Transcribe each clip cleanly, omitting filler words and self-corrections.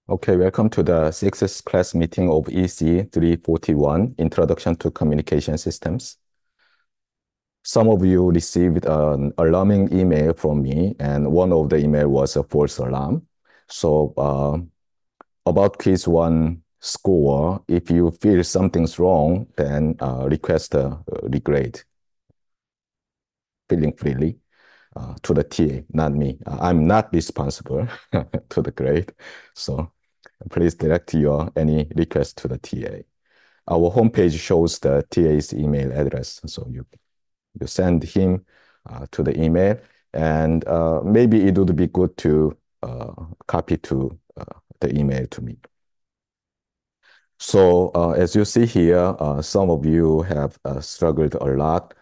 Okay, welcome to the CXS class meeting of EECE341, Introduction to Communication Systems. Some of you received an alarming email from me, and one of the email was a false alarm. So about quiz one score, if you feel something's wrong, then request a regrade, feeling freely to the TA, not me. I'm not responsible to the grade. So please direct your any request to the TA. Our homepage shows the TA's email address, so you send him to the email, and maybe it would be good to copy to the email to me. So as you see here, some of you have struggled a lot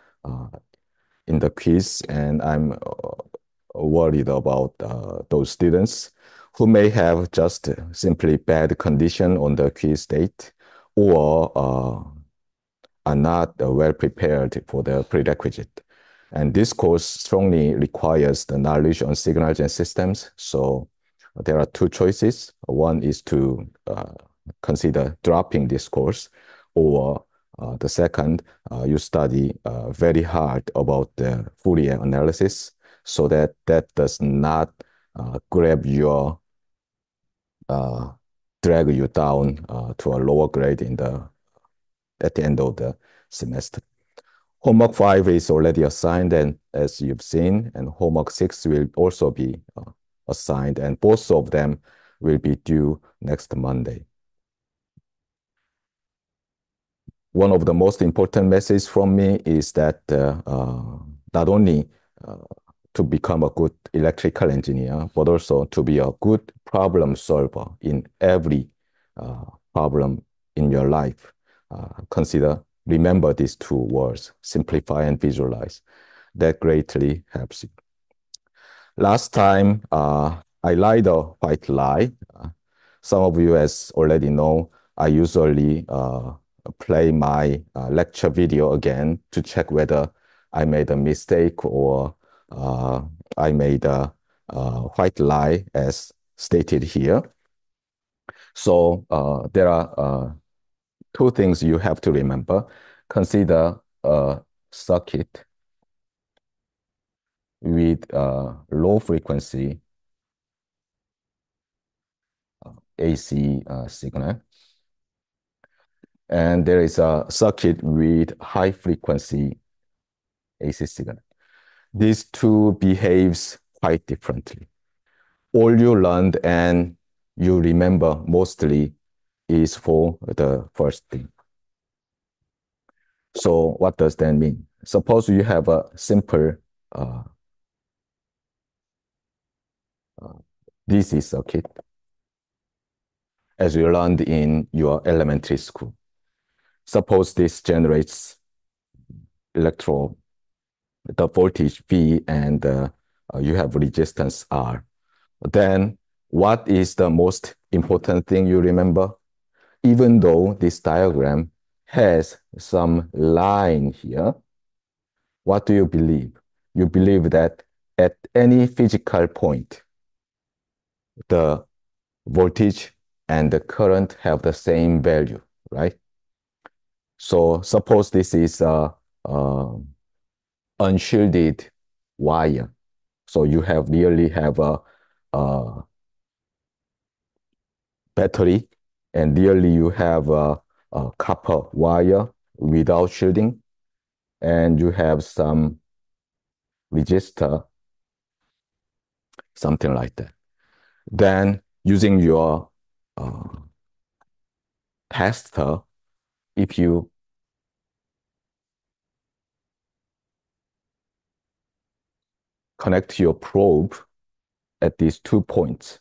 in the quiz, and I'm worried about those students who may have just simply bad condition on the quiz date, or are not well prepared for the prerequisite. And this course strongly requires the knowledge on signals and systems. So there are two choices. One is to consider dropping this course, or the second, you study very hard about the Fourier analysis, so that that does not grab your drag you down to a lower grade at the end of the semester. Homework 5 is already assigned, and as you've seen, and homework 6 will also be assigned, and both of them will be due next Monday. One of the most important messages from me is that not only to become a good electrical engineer, but also to be a good problem solver in every problem in your life. Remember these two words, simplify and visualize. That greatly helps you. Last time, I lied a white lie. Some of you, as already know, I usually play my lecture video again to check whether I made a mistake or I made a white lie as stated here. So there are two things you have to remember. Consider a circuit with low frequency AC signal. And there is a circuit with high frequency AC signal. These two behaves quite differently. All you learned and you remember mostly is for the first thing. So what does that mean? Suppose you have a simple DC circuit, as you learned in your elementary school. Suppose this generates the voltage V, and you have resistance R. Then what is the most important thing you remember? Even though this diagram has some line here, what do you believe? You believe that at any physical point, the voltage and the current have the same value, right? So suppose this is a unshielded wire. So you really have a battery, and really you have a copper wire without shielding, and you have some resistor, something like that. Then using your tester, if you connect your probe at these 2 points,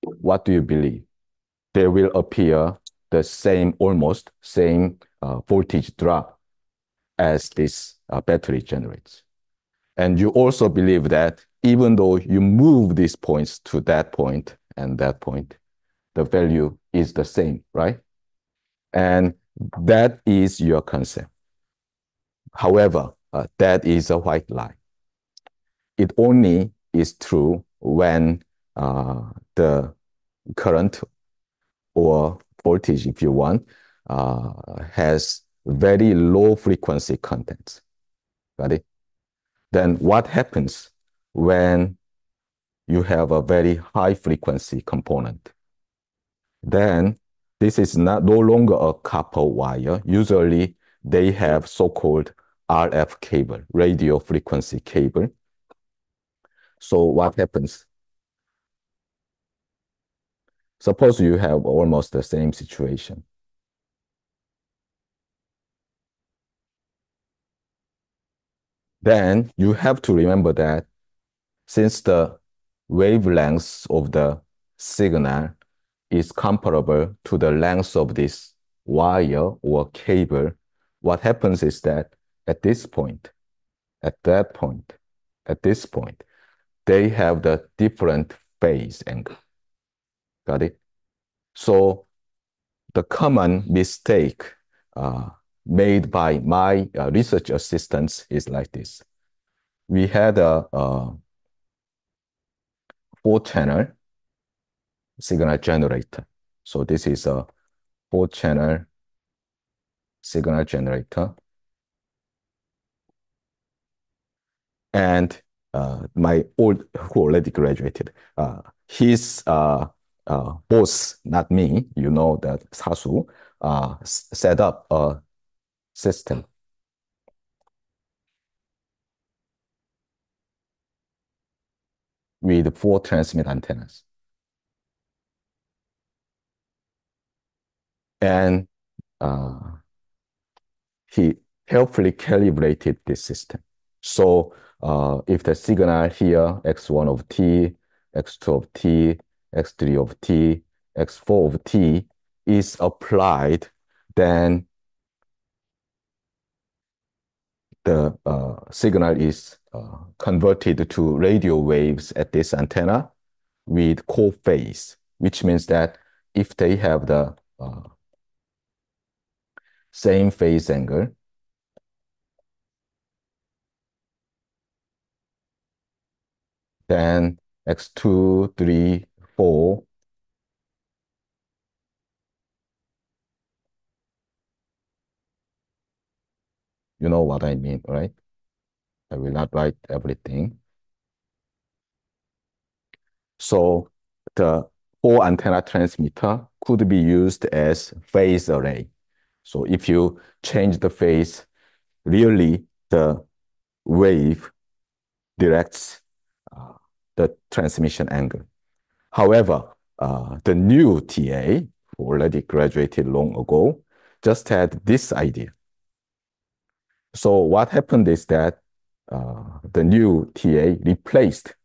what do you believe? There will appear the same, almost same voltage drop as this battery generates. And you also believe that even though you move these points to that point and that point, the value is the same, right? And that is your concept. However, that is a white lie. It only is true when the current or voltage, if you want, has very low frequency contents. Got it? Then what happens when you have a very high frequency component? Then this is no longer a copper wire. Usually they have so-called RF cable, radio frequency cable. So what happens? Suppose you have almost the same situation. Then you have to remember that since the wavelength of the signal is comparable to the length of this wire or cable, what happens is that at this point, at that point, at this point, they have the different phase angle. Got it? So the common mistake made by my research assistants is like this. We had a 4-channel signal generator. So this is a 4-channel signal generator. And my old, who already graduated, his boss, not me, you know that Sasu, set up a system with 4 transmit antennas. And he helpfully calibrated this system. So if the signal here, x1 of t, x2 of t, x3 of t, x4 of t is applied, then the signal is converted to radio waves at this antenna with co-phase, which means that if they have the same phase angle, then x2, 3, 4, you know what I mean, right? I will not write everything. So the 4-antenna transmitter could be used as phase array. So if you change the phase, really the wave directs the transmission angle. However, the new TA, who already graduated long ago, just had this idea. So what happened is that the new TA replaced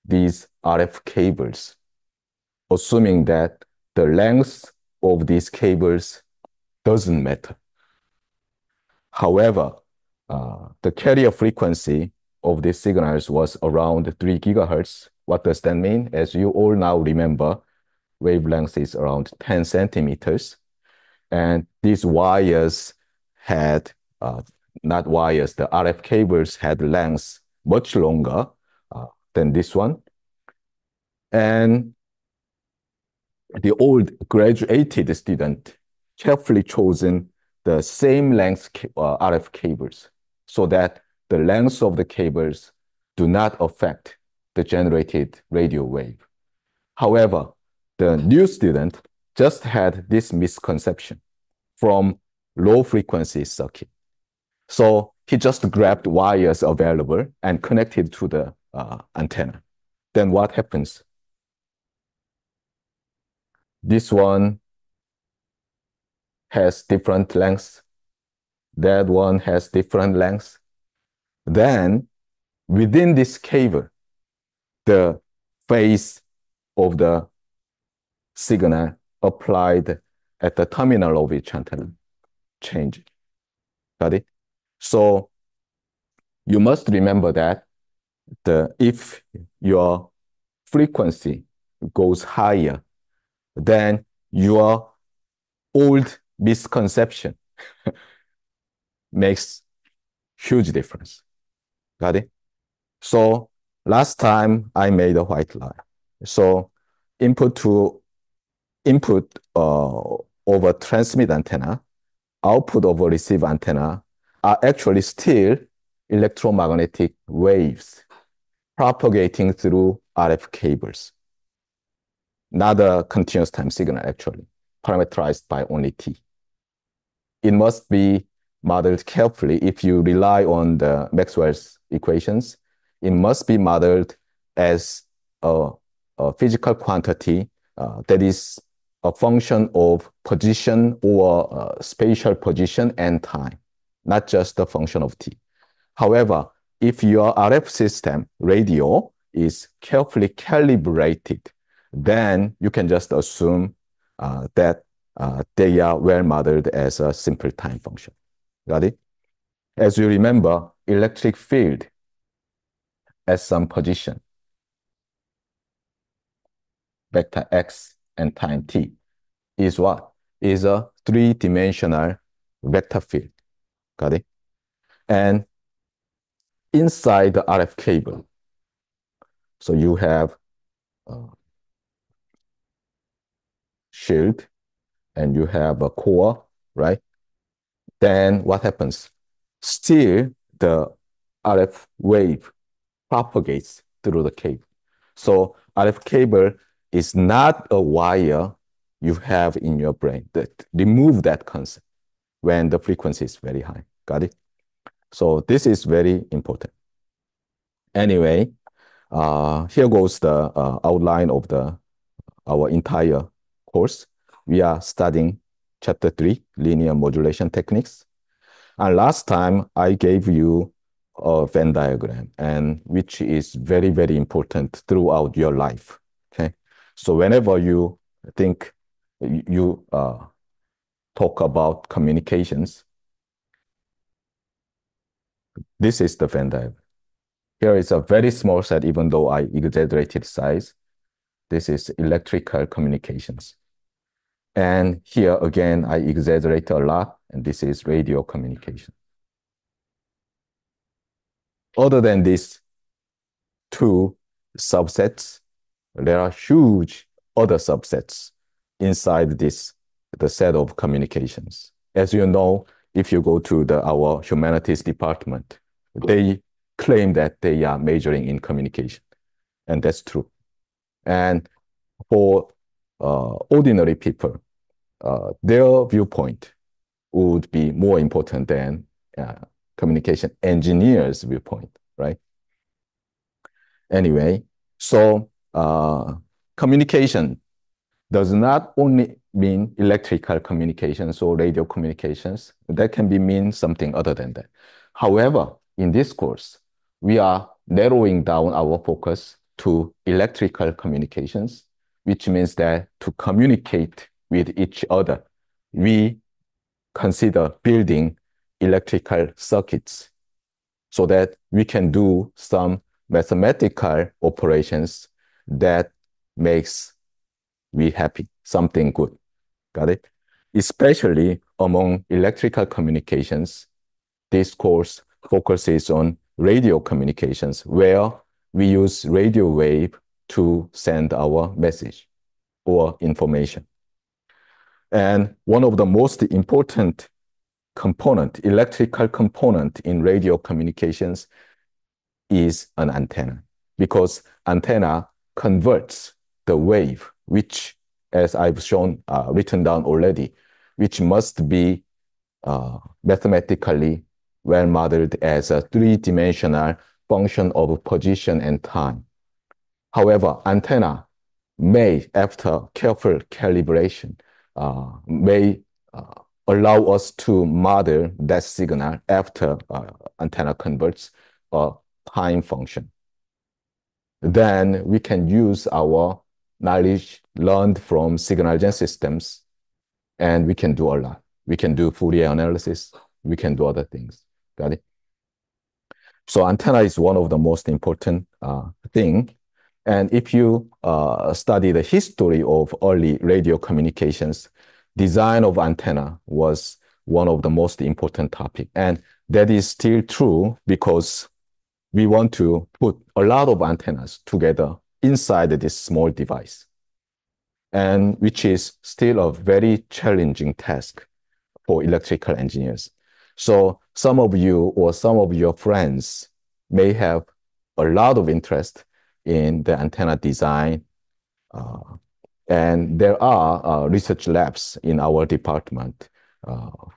these RF cables, assuming that the length of these cables doesn't matter. However, the carrier frequency of these signals was around 3 gigahertz. What does that mean? As you all now remember, wavelength is around 10 centimeters. And these wires had, not wires, the RF cables had lengths much longer than this one. And the old graduated student carefully chosen the same length RF cables so that the length of the cables do not affect the generated radio wave. However, the new student just had this misconception from low frequency circuit. So he just grabbed wires available and connected to the antenna. Then what happens? This one has different lengths. That one has different lengths. Then within this cable, the phase of the signal applied at the terminal of each antenna change. Got it? So you must remember that if your frequency goes higher, then your old misconception makes huge difference. Got it? So last time I made a white lie. So input to input over transmit antenna, output over receive antenna are actually still electromagnetic waves propagating through RF cables, not a continuous time signal actually, parameterized by only T. It must be modeled carefully. If you rely on the Maxwell's equations, it must be modeled as a physical quantity that is a function of position or spatial position and time, not just a function of T. However, if your RF system, radio, is carefully calibrated, then you can just assume that they are well modeled as a simple time function. Got it? As you remember, electric field at some position, vector x and time t, is what? Is a three-dimensional vector field. Got it? And inside the RF cable, so you have shield and you have a core, right? Then what happens? Still, the RF wave propagates through the cable. So RF cable is not a wire you have in your brain. Remove that concept when the frequency is very high. Got it? So this is very important. Anyway, here goes the outline of our entire course. We are studying chapter 3, linear modulation techniques. And last time I gave you a Venn diagram, and which is very, very important throughout your life. Okay, so whenever you think you talk about communications, this is the Venn diagram. Here is a very small set, even though I exaggerated size. This is electrical communications. And here again, I exaggerate a lot, and this is radio communication. Other than these two subsets, there are huge other subsets inside the set of communications. As you know, if you go to our humanities department, they claim that they are majoring in communication, and that's true. And for ordinary people, their viewpoint would be more important than communication engineers' viewpoint, right? Anyway, so communication does not only mean electrical communications or radio communications. That can mean something other than that. However, in this course, we are narrowing down our focus to electrical communications, which means that to communicate with each other, we consider building electrical circuits so that we can do some mathematical operations that makes me happy, something good. Got it? Especially among electrical communications, this course focuses on radio communications, where we use radio wave to send our message or information. And one of the most important electrical component in radio communications is an antenna, because antenna converts the wave, which, as I've shown, written down already, which must be mathematically well modeled as a three-dimensional function of position and time. However, antenna may, after careful calibration, may allow us to model that signal after antenna converts a time function. Then we can use our knowledge learned from signal gen systems, and we can do a lot. We can do Fourier analysis. We can do other things. Got it? So antenna is one of the most important thing. And if you study the history of early radio communications, design of antenna was one of the most important topic. And that is still true because we want to put a lot of antennas together inside this small device. and which is still a very challenging task for electrical engineers. So some of you or some of your friends may have a lot of interest in the antenna design. And there are research labs in our department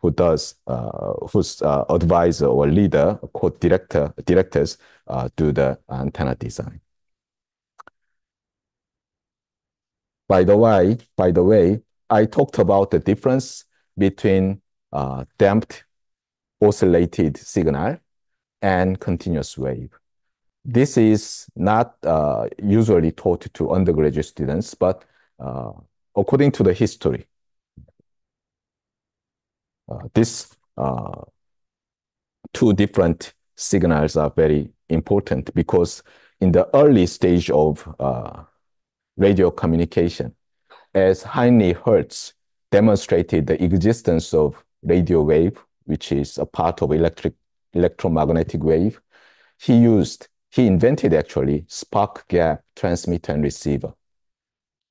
whose advisor or leader, directors do the antenna design. By the way, I talked about the difference between damped oscillated signal and continuous wave. This is not usually taught to undergraduate students, but according to the history, these two different signals are very important because in the early stage of radio communication, as Heinrich Hertz demonstrated the existence of radio wave, which is a part of electromagnetic wave, he invented actually spark gap transmitter and receiver.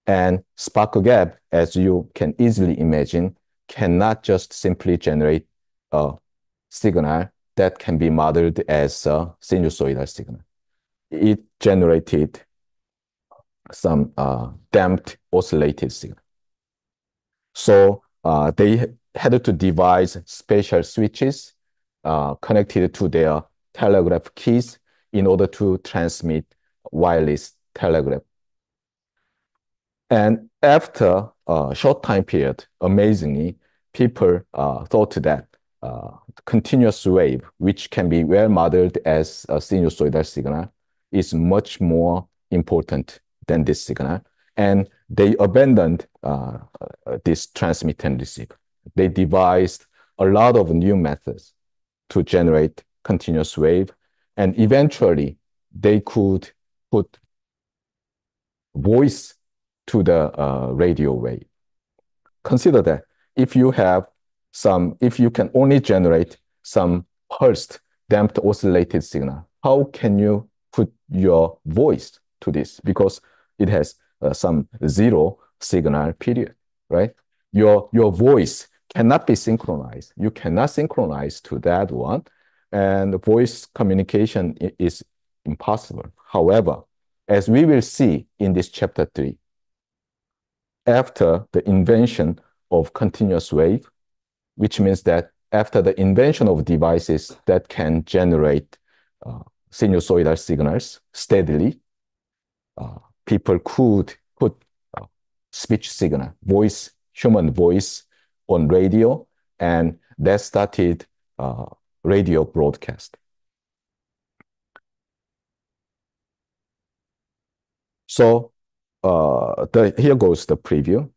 And spark gap, as you can easily imagine, cannot just simply generate a signal that can be modeled as a sinusoidal signal. It generated some damped oscillated signal. So they had to devise special switches connected to their telegraph keys in order to transmit wireless telegraph. And after a short time period, amazingly, people thought that continuous wave, which can be well modeled as a sinusoidal signal, is much more important than this signal. And they abandoned this transmit and receive. They devised a lot of new methods to generate continuous wave. And eventually, they could put voice to the radio wave. Consider that if you can only generate some pulsed damped oscillated signal, how can you put your voice to this? Because it has some zero signal period, right? Your voice cannot be synchronized. You cannot synchronize to that one, and voice communication is impossible. However, as we will see in this chapter 3, after the invention of continuous wave, which means that after the invention of devices that can generate sinusoidal signals steadily, people could put speech signal, human voice on radio, and that started radio broadcast. So here goes the preview.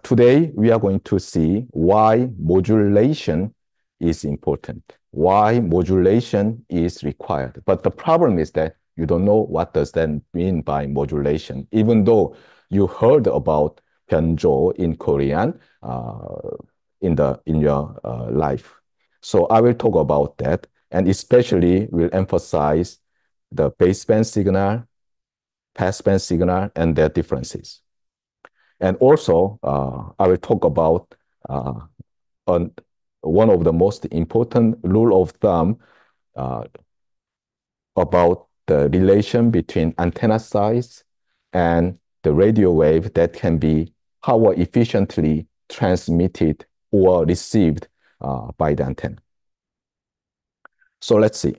Today, we are going to see why modulation is important, why modulation is required. But the problem is that you don't know what does that mean by modulation, even though you heard about 변조 in Korean in your life. So I will talk about that, and especially will emphasize the baseband signal, passband signal, and their differences. And also, I will talk about one of the most important rule of thumb about the relation between antenna size and the radio wave that can be power efficiently transmitted or received by the antenna. So let's see.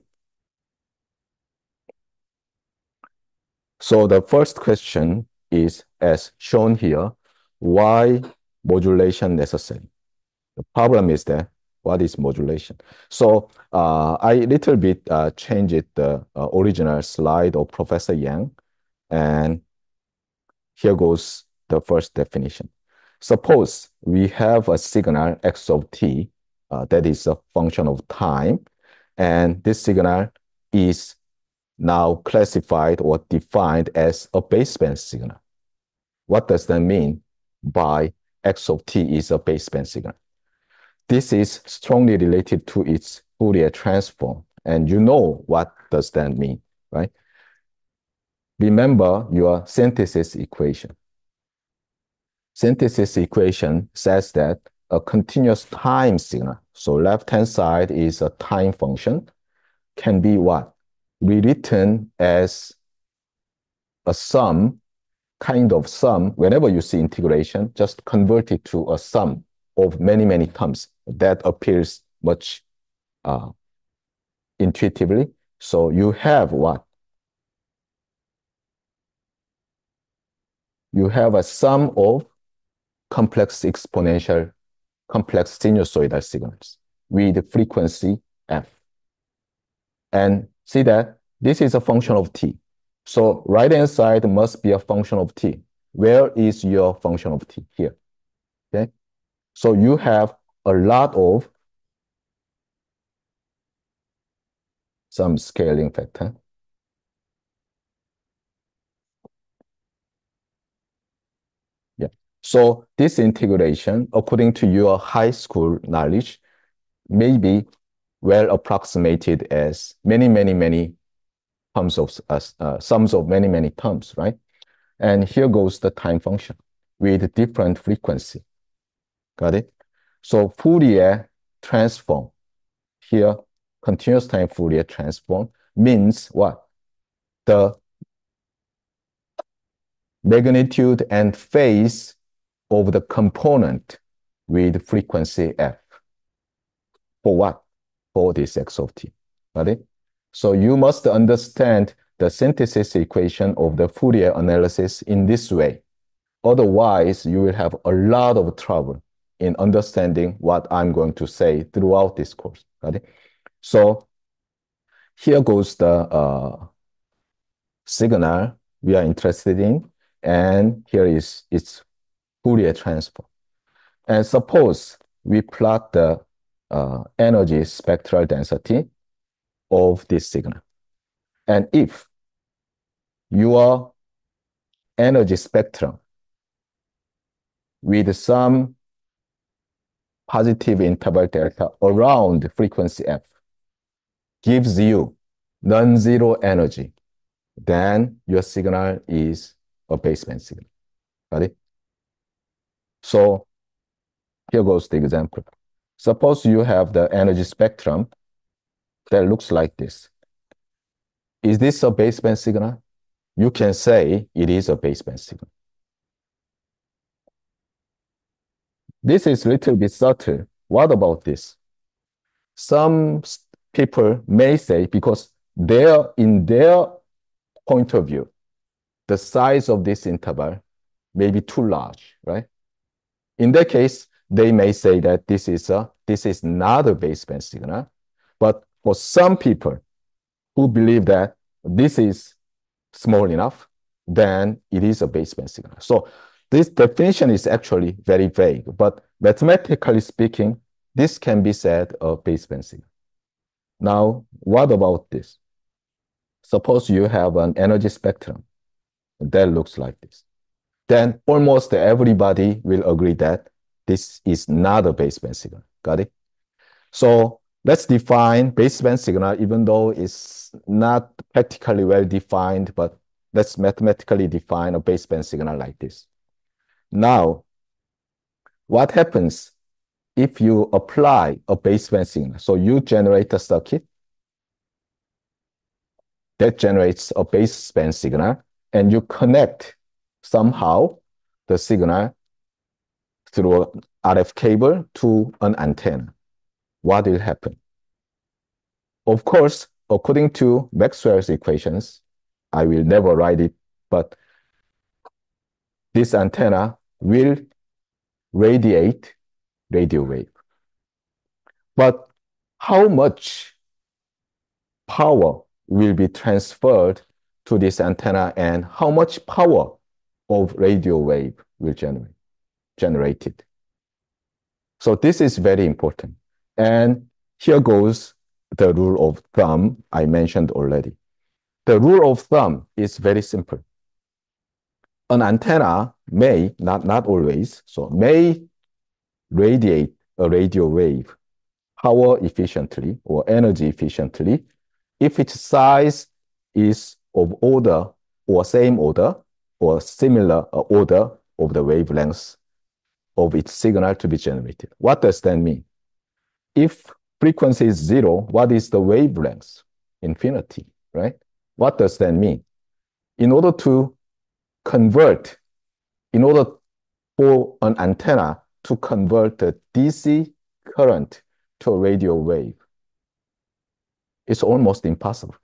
So the first question is, as shown here, why modulation necessary? The problem is that what is modulation? So I little bit changed the original slide of Professor Yang, and here goes the first definition. Suppose we have a signal x of t that is a function of time, and this signal is now classified or defined as a baseband signal. What does that mean by x of t is a baseband signal? This is strongly related to its Fourier transform, and you know what does that mean, right? Remember your synthesis equation. synthesis equation says that a continuous time signal, so left-hand side is a time function, can be what? Rewritten as a sum, kind of sum. Whenever you see integration, just convert it to a sum of many, many terms. That appears much intuitively. So you have what? You have a sum of complex exponential, complex sinusoidal signals with frequency f. And see that this is a function of t. So right-hand side must be a function of t. Where is your function of t? Here. Okay. So you have a lot of some scaling factor. Yeah. So this integration, according to your high school knowledge, may be well approximated as many, many, many terms of sums of many, many terms, right? And here goes the time function with different frequency. Got it? So Fourier transform here, continuous time Fourier transform means what? The magnitude and phase of the component with frequency f. For what? For this x of t. Got it? So you must understand the synthesis equation of the Fourier analysis in this way. Otherwise, you will have a lot of trouble in understanding what I'm going to say throughout this course. Got it? So here goes the signal we are interested in, and here is its Fourier transform. And suppose we plot the energy spectral density of this signal. And if your energy spectrum with some positive interval delta around frequency f gives you non-zero energy, then your signal is a baseband signal. Got it? So here goes the example. Suppose you have the energy spectrum that looks like this. Is this a baseband signal? You can say it is a baseband signal. This is a little bit subtle. What about this? Some people may say, because in their point of view, the size of this interval may be too large, right? In that case, they may say that this is not a baseband signal. But for some people who believe that this is small enough, then it is a baseband signal. So this definition is actually very vague, but mathematically speaking, this can be said a baseband signal. Now, what about this? Suppose you have an energy spectrum that looks like this. Then almost everybody will agree that this is not a baseband signal. Got it? So let's define baseband signal, even though it's not practically well defined, but let's mathematically define a baseband signal like this. Now, what happens if you apply a baseband signal? So you generate a circuit that generates a baseband signal, and you connect somehow the signal through an RF cable to an antenna. What will happen? Of course, according to Maxwell's equations, I will never write it, but this antenna will radiate radio wave. But how much power will be transferred to this antenna, and how much power of radio wave will generated? So this is very important. And here goes the rule of thumb I mentioned already. The rule of thumb is very simple. An antenna may, not always, so may radiate a radio wave power efficiently or energy efficiently if its size is of order or same order or similar order of the wavelengths of its signal to be generated. What does that mean? If frequency is 0, what is the wavelength? Infinity, right? What does that mean? In order to convert, in order for an antenna to convert the DC current to a radio wave, it's almost impossible,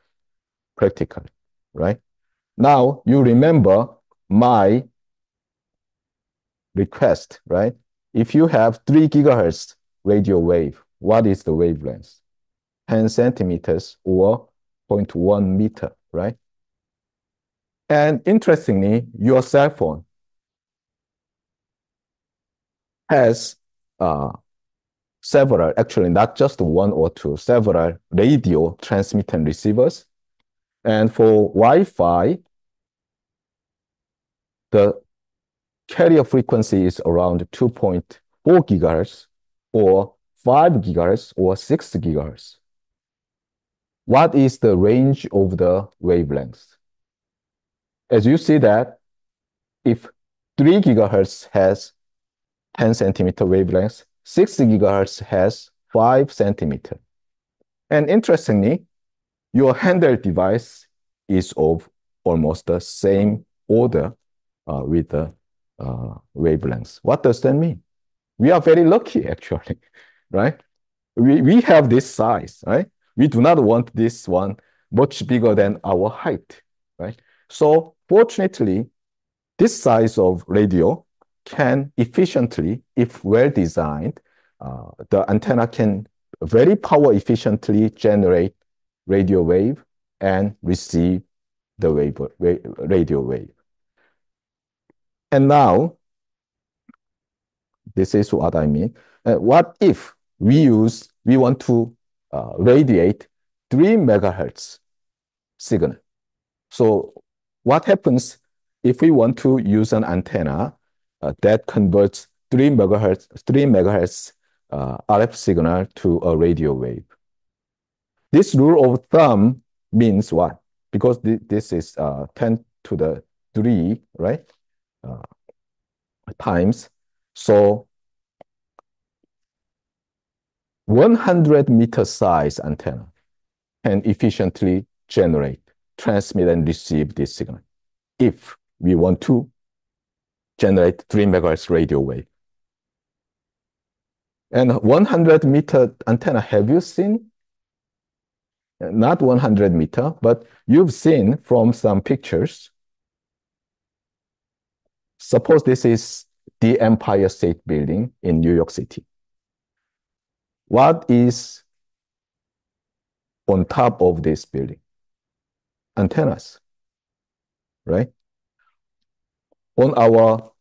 practically, right? Now, you remember my request, right? If you have 3 gigahertz radio wave, what is the wavelength? 10 centimeters or 0.1 meter, right? And interestingly, your cell phone has several, actually not just one or two, several radio transmit and receivers. And for Wi-Fi, the carrier frequency is around 2.4 gigahertz or 5 gigahertz or 6 gigahertz. What is the range of the wavelengths? As you see that if 3 gigahertz has 10 centimeter wavelength, 6 gigahertz has 5 centimeter. And interestingly, your handheld device is of almost the same order with the wavelengths. What does that mean? We are very lucky, actually, right? We have this size, right? We do not want this one much bigger than our height, right? So fortunately, this size of radio can efficiently, if well designed, the antenna can very power efficiently generate radio wave and receive the radio wave. And now, this is what I mean. What if we want to radiate 3 megahertz signal? So what happens if we want to use an antenna that converts 3 megahertz RF signal to a radio wave? This rule of thumb means what? Because this is 10 to the 3, right? Times. So 100 meter size antenna can efficiently generate, transmit, and receive this signal if we want to generate 3 megahertz radio wave. And 100 meter antenna, have you seen? Not 100 meter, but you've seen from some pictures. Suppose this is the Empire State Building in New York City. What is on top of this building? Antennas, right? On our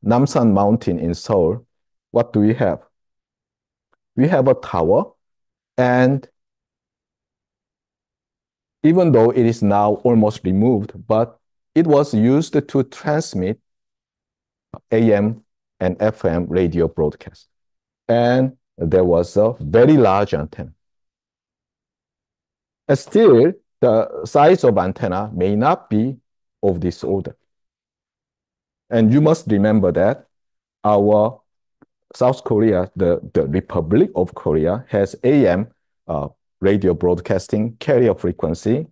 Namsan Mountain in Seoul, what do we have? We have a tower, and even though it is now almost removed, but it was used to transmit AM and FM radio broadcast. And there was a very large antenna. And still, the size of antenna may not be of this order. And you must remember that our South Korea, the Republic of Korea, has AM radio broadcasting carrier frequency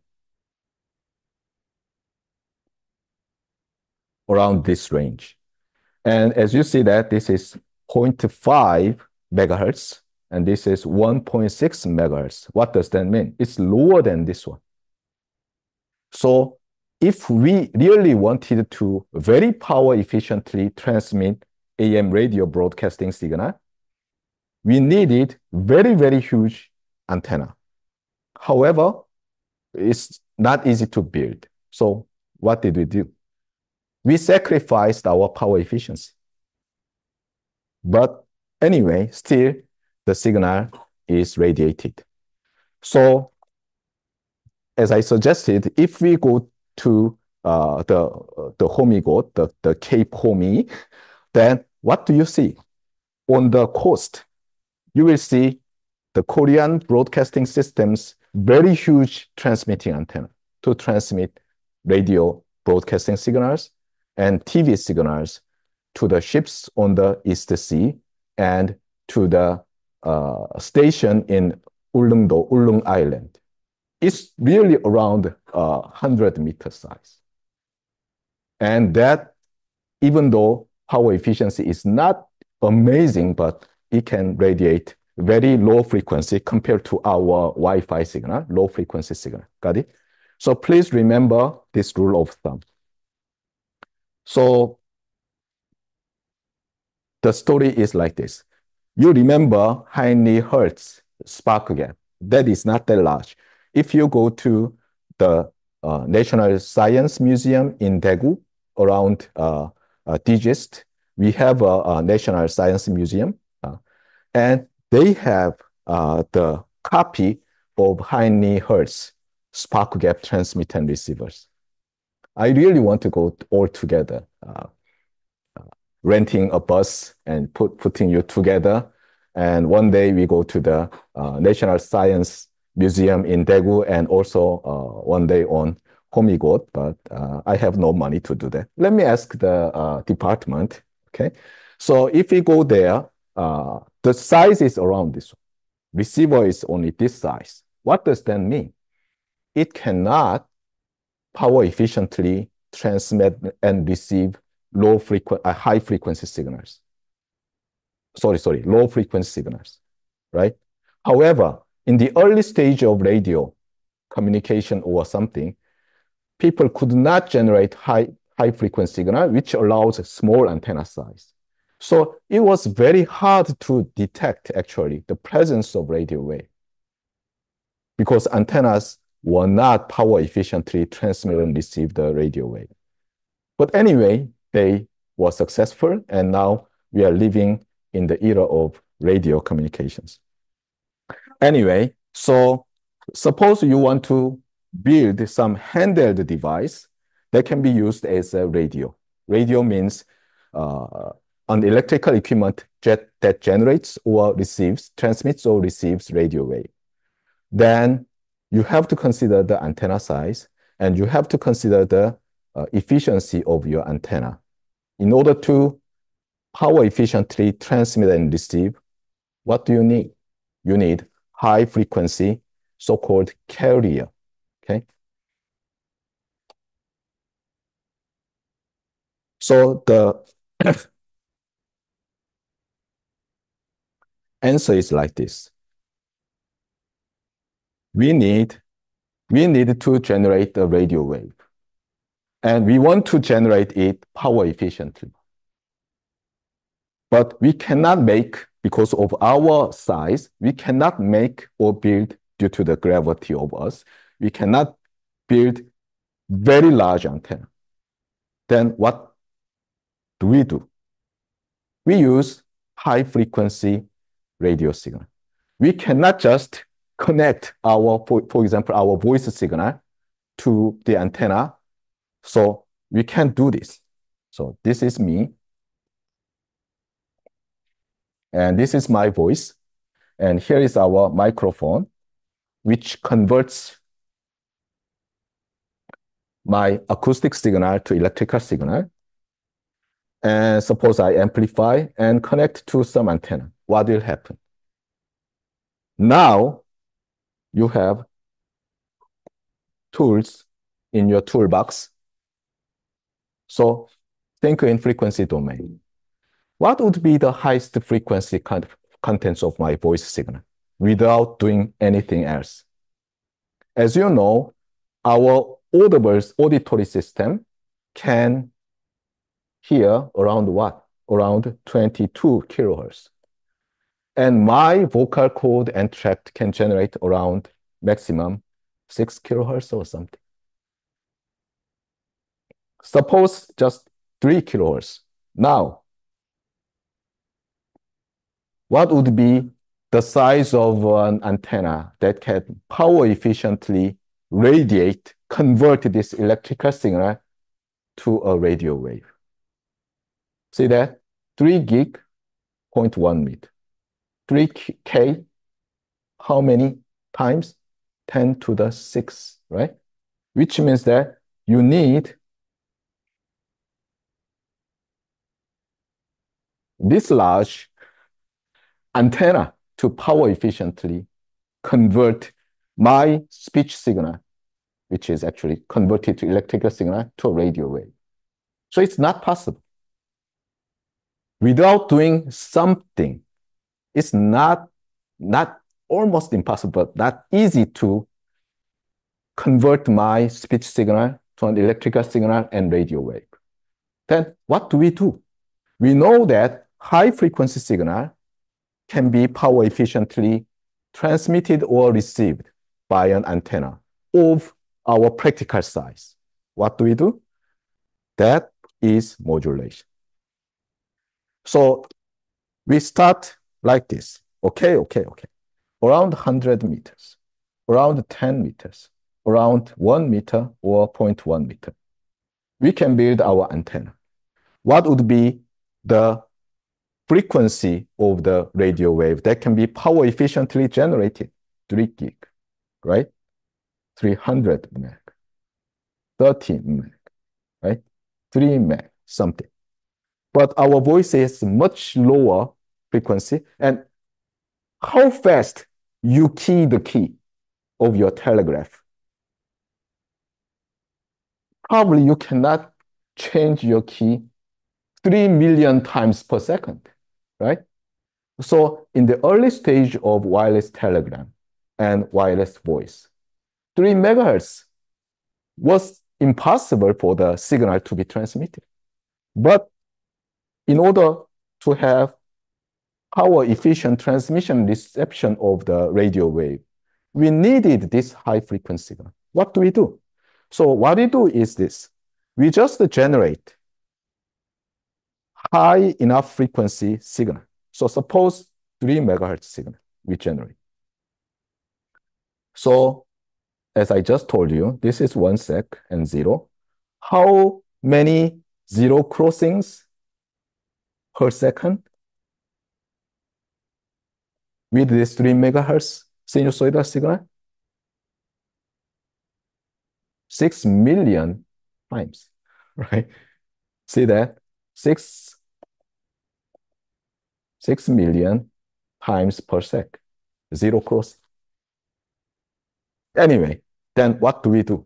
around this range. And as you see that this is 0.5 megahertz, and this is 1.6 megahertz. What does that mean? It's lower than this one. So if we really wanted to very power efficiently transmit AM radio broadcasting signal, we needed very, very huge antenna. However, it's not easy to build. So what did we do? We sacrificed our power efficiency. But anyway, still the signal is radiated. So as I suggested, if we go to the Homigot, the Cape Homi, then what do you see? On the coast, you will see the Korean broadcasting system's very huge transmitting antenna to transmit radio broadcasting signals and TV signals to the ships on the East Sea and to the station in Ulung Island. It's really around 100-meter size. And that, even though power efficiency is not amazing, but it can radiate very low frequency compared to our Wi-Fi signal, low frequency signal. Got it? So please remember this rule of thumb. So the story is like this. You remember Heinrich Hertz spark gap. That is not that large. If you go to the National Science Museum in Daegu, around Digest, we have a National Science Museum, and they have the copy of Heinrich Hertz spark gap transmitter and receivers. I really want to go all together, renting a bus and putting you together. And one day we go to the National Science Museum in Daegu, and also one day on Homigot, but I have no money to do that. Let me ask the department, okay? So if we go there, the size is around this one. Receiver is only this size. What does that mean? It cannot power efficiently transmit and receive high frequency signals. Low frequency signals, right? However, in the early stage of radio communication or something, people could not generate high frequency signal, which allows a small antenna size. So it was very hard to detect actually the presence of radio wave, because antennas were not power efficiently transmit and receive the radio wave. But anyway, they were successful, and now we are living in the era of radio communications. Anyway, so suppose you want to build some handheld device that can be used as a radio. Radio means an electrical equipment that generates or transmits or receives radio wave. Then you have to consider the antenna size, and you have to consider the efficiency of your antenna. In order to power efficiently transmit and receive, what do you need? You need high frequency, so-called carrier, okay? So the answer is like this. We need to generate a radio wave, and we want to generate it power efficiently. But we cannot make, because of our size, we cannot make or build, due to the gravity of us, we cannot build very large antenna. Then what do? We use high frequency radio signal. We cannot just connect for example, our voice signal to the antenna. So we can't do this. So this is me. And this is my voice. And here is our microphone, which converts my acoustic signal to electrical signal. And suppose I amplify and connect to some antenna. What will happen? Now you have tools in your toolbox. So think in frequency domain. What would be the highest frequency contents of my voice signal without doing anything else? As you know, our auditory system can hear around what? Around 22 kilohertz. And my vocal cord and tract can generate around maximum 6 kilohertz or something. Suppose just 3 kilohertz. Now, what would be the size of an antenna that can power efficiently convert this electrical signal to a radio wave? See that? 3 gig, 0.1 meter. 3K, how many times? 10 to the 6, right? Which means that you need this large antenna to power efficiently convert my speech signal, which is actually converted to electrical signal, to a radio wave. So it's not possible. Without doing something, it's not almost impossible, but not easy to convert my speech signal to an electrical signal and radio wave. Then what do? We know that high frequency signal can be power efficiently transmitted or received by an antenna of our practical size. What do? That is modulation. So we start like this. Okay. Around 100 meters, around 10 meters, around 1 meter or 0.1 meter. We can build our antenna. What would be the frequency of the radio wave that can be power efficiently generated? 3 gig, right? 300 meg, 30 meg, right? 3 meg, something. But our voice is much lower frequency. And how fast you key the key of your telegraph? Probably you cannot change your key 3 million times per second, right? So in the early stage of wireless telegram and wireless voice, 3 megahertz was impossible for the signal to be transmitted. But in order to have power efficient transmission reception of the radio wave, we needed this high frequency signal. What do? So what we do is this. We just generate high enough frequency signal. So suppose 3 megahertz signal we generate. So as I just told you, this is 1 sec and 0. How many 0 crossings per second with this 3 megahertz sinusoidal signal? 6 million times, right? See that? 6 million times per sec, 0 cross. Anyway, then what do?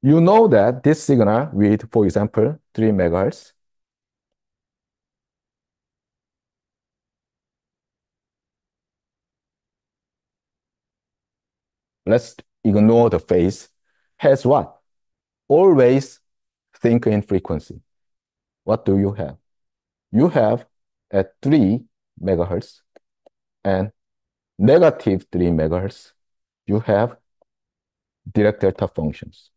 You know that this signal with, for example, 3 megahertz, let's ignore the phase, has what? Always think in frequency. What do you have? You have at 3 megahertz and negative 3 megahertz, you have direct delta functions.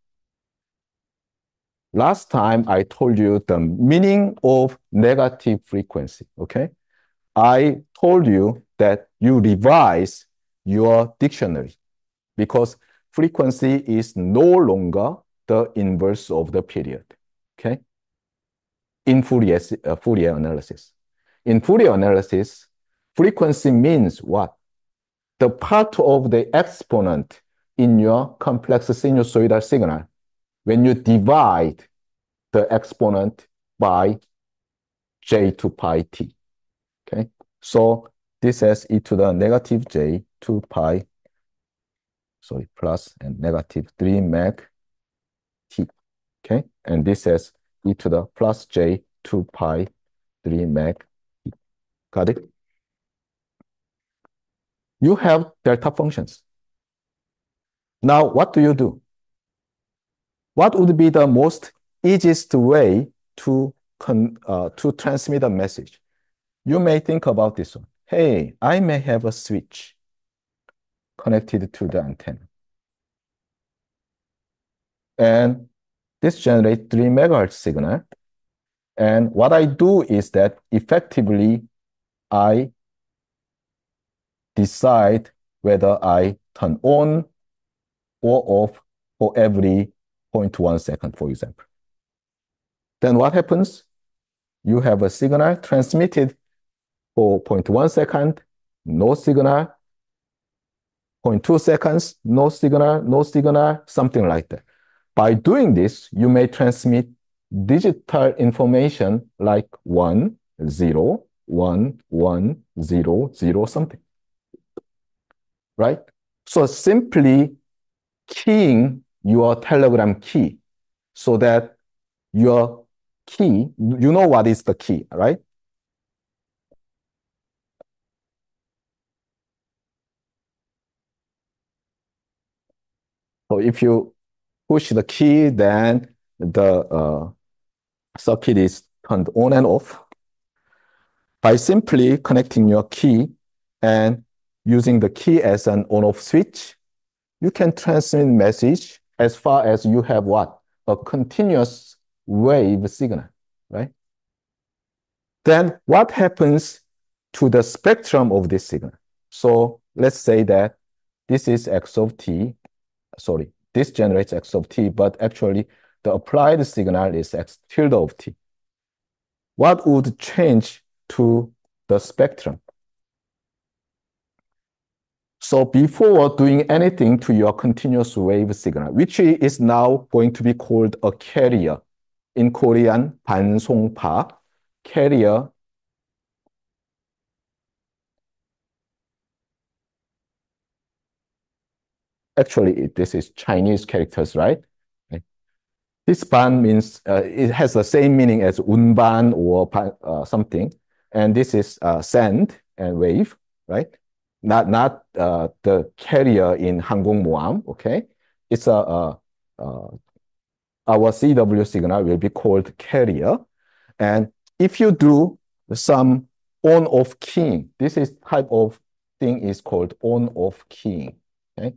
Last time I told you the meaning of negative frequency, okay? I told you that you revise your dictionary because frequency is no longer the inverse of the period, okay? In Fourier analysis. In Fourier analysis, frequency means what? The part of the exponent in your complex sinusoidal signal when you divide the exponent by j to pi t, okay? So this has e to the negative j 2 pi, sorry, plus and negative 3 meg t, okay? And this has e to the plus j 2 pi 3 meg t. Got it? You have delta functions. Now, what do? What would be the most easiest way to transmit a message? You may think about this one. Hey, I may have a switch connected to the antenna. And this generates 3 megahertz signal. And what I do is that effectively, I decide whether I turn on or off for every 0.1 second, for example. Then what happens? You have a signal transmitted for 0.1 second, no signal, 0.2 seconds, no signal, something like that. By doing this, you may transmit digital information like 1, 0, 1, 1, 0, 0, something, right? So simply keying your telegram key so that your key, you know what is the key, right? So if you push the key, then the circuit is turned on and off. By simply connecting your key and using the key as an on-off switch, you can transmit message as far as you have what? A continuous wave signal, right? Then what happens to the spectrum of this signal? So let's say that this is x of t, sorry, this generates x of t, but actually the applied signal is x tilde of t. What would change to the spectrum? So before doing anything to your continuous wave signal, which is now going to be called a carrier, in Korean, 반송파, carrier. Actually, this is Chinese characters, right? This ban means it has the same meaning as unban or something. And this is send and wave, right? Not the carrier in 항공모함, okay? It's our CW signal will be called carrier. And if you do some on-off keying, this is type of thing is called on-off keying, okay?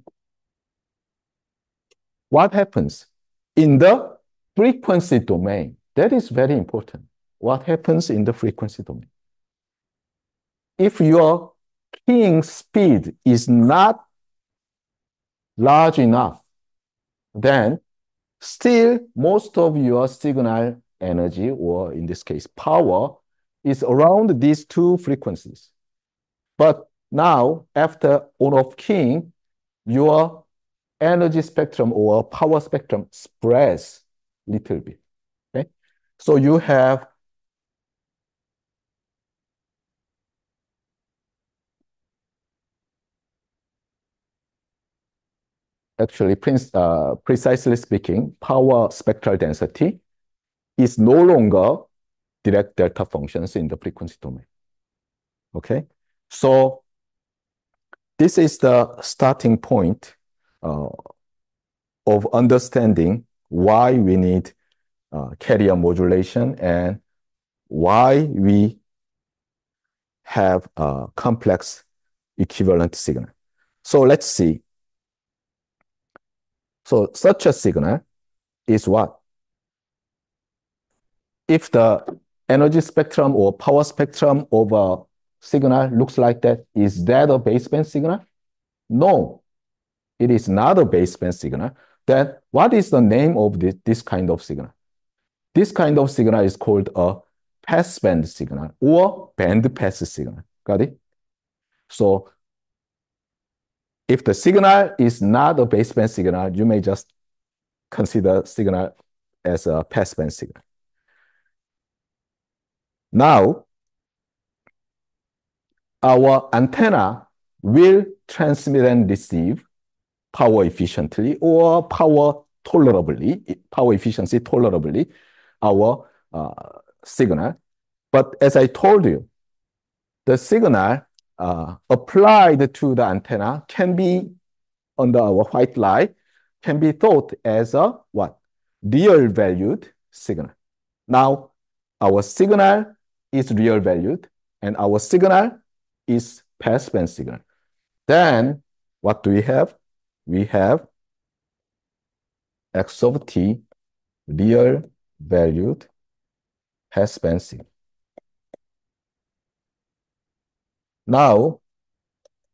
What happens in the frequency domain? That is very important. What happens in the frequency domain? If your keying speed is not large enough, then still most of your signal energy, or in this case, power, is around these two frequencies. But now, after on-off keying, your energy spectrum or power spectrum spreads little bit. Okay, so you have actually, precisely speaking, power spectral density is no longer direct delta functions in the frequency domain. Okay, so this is the starting point of understanding why we need carrier modulation and why we have a complex equivalent signal. So let's see. So such a signal is what? If the energy spectrum or power spectrum of a signal looks like that, is that a baseband signal? No, it is not a baseband signal. Then what is the name of this kind of signal? This kind of signal is called a passband signal or bandpass signal. Got it? So if the signal is not a baseband signal, you may just consider signal as a passband signal. Now, our antenna will transmit and receive power efficiently or power efficiency tolerably, our signal. But as I told you, the signal applied to the antenna can be, under our white light, can be thought as a what? Real valued signal. Now, our signal is real valued and our signal is passband signal. Then what do we have? We have x of t real valued passband signal. Now,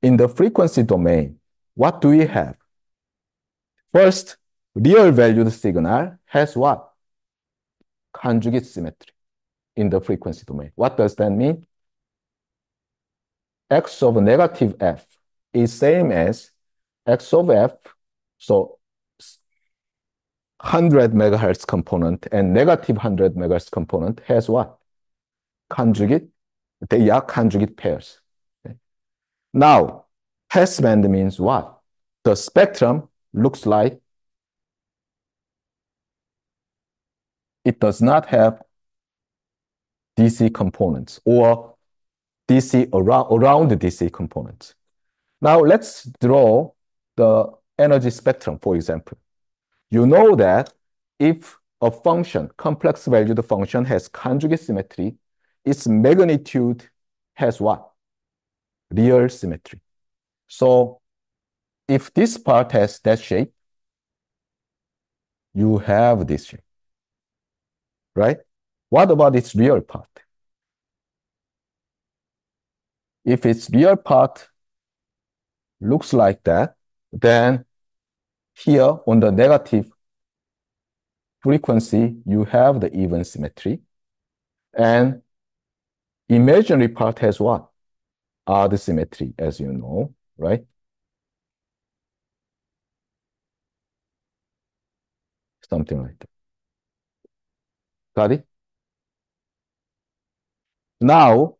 in the frequency domain, what do we have? First, real valued signal has what? Conjugate symmetry in the frequency domain. What does that mean? X of negative f is same as x of f. So 100 megahertz component and negative 100 megahertz component has what? Conjugate. They are conjugate pairs. Okay. Now, passband means what? The spectrum looks like it does not have DC components or DC around the DC components. Now let's draw the energy spectrum, for example. You know that if a function, complex valued function has conjugate symmetry, its magnitude has what? Real symmetry. So if this part has that shape, you have this shape, right? What about its real part? If its real part looks like that, then here on the negative frequency, you have the even symmetry. And imaginary part has what? Odd symmetry, as you know, right? Something like that. Got it? Now,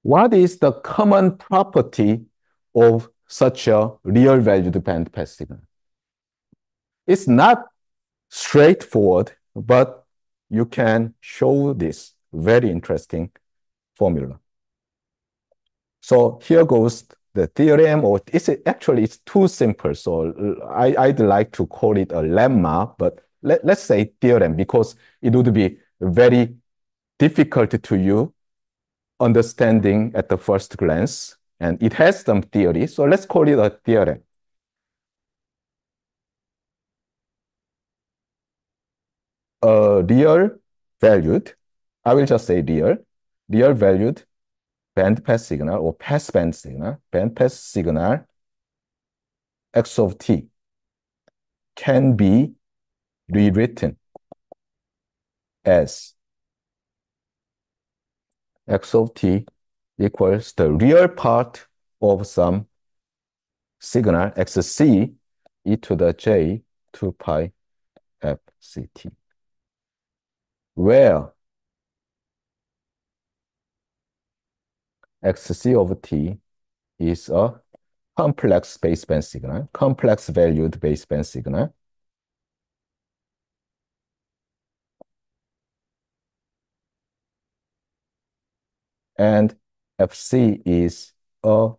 what is the common property of such a real valued bandpass signal? It's not straightforward, but you can show this very interesting formula. So here goes the theorem, or it's too simple. So I'd like to call it a lemma, but let's say theorem because it would be very difficult to you understanding at the first glance, and it has some theory. So let's call it a theorem. Real valued, I will just say real valued bandpass signal or passband signal, bandpass signal x of t can be rewritten as x of t equals the real part of some signal xc e to the j 2 pi fct, where xc of t is a complex baseband signal, complex valued baseband signal, and fc is a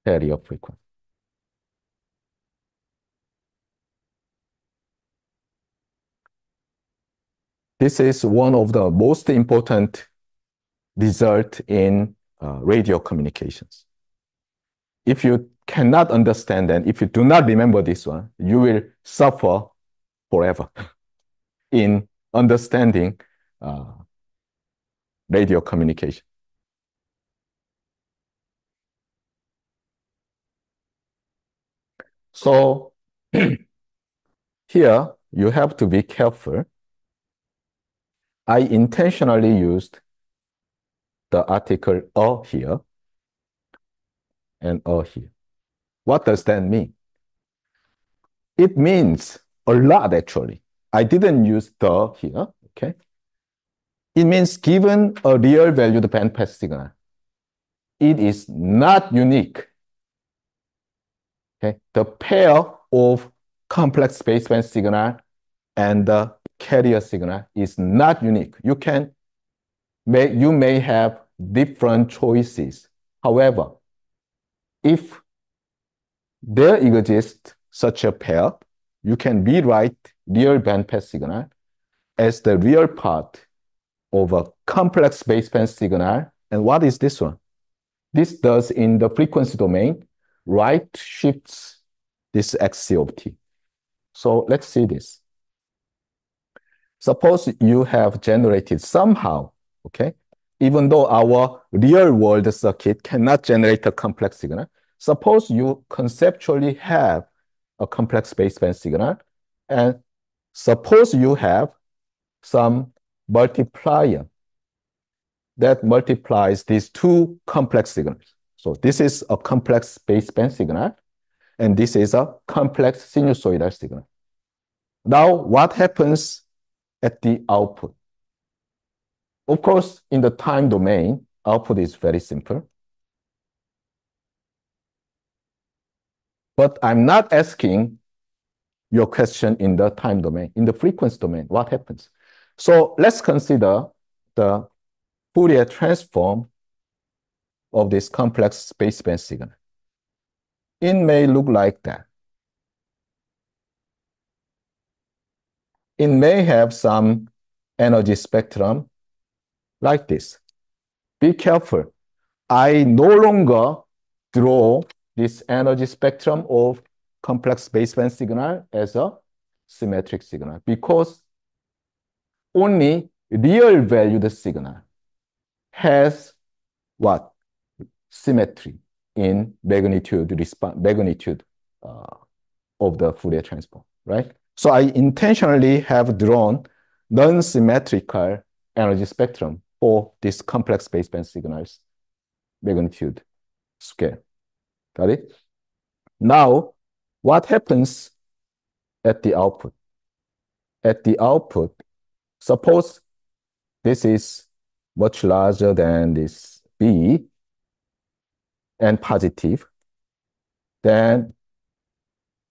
carrier frequency. This is one of the most important results in radio communications. If you cannot understand and if you do not remember this one, you will suffer forever in understanding radio communication. So here you have to be careful. I intentionally used the article "a" here and "a" here. What does that mean? It means a lot, actually. I didn't use "the" here, okay? It means given a real valued bandpass signal, it is not unique. Okay? The pair of complex baseband signal and the carrier signal is not unique. You may have different choices. However, if there exists such a pair, you can rewrite real bandpass signal as the real part of a complex baseband signal. And what is this one? This does in the frequency domain, right shifts this xc of t. So let's see this. Suppose you have generated somehow, okay? Even though our real world circuit cannot generate a complex signal, suppose you conceptually have a complex baseband signal, and suppose you have some multiplier that multiplies these two complex signals. So this is a complex baseband signal, and this is a complex sinusoidal signal. Now, what happens at the output? Of course, in the time domain, output is very simple. But I'm not asking your question in the time domain. In the frequency domain, what happens? So let's consider the Fourier transform of this complex baseband signal. It may look like that. It may have some energy spectrum like this. Be careful. I no longer draw this energy spectrum of complex baseband signal as a symmetric signal because only real valued signal has what? Symmetry in magnitude of the Fourier transform, right? So I intentionally have drawn non-symmetrical energy spectrum for this complex baseband signals magnitude scale. Got it? Now, what happens at the output? At the output, suppose this is much larger than this B and positive, then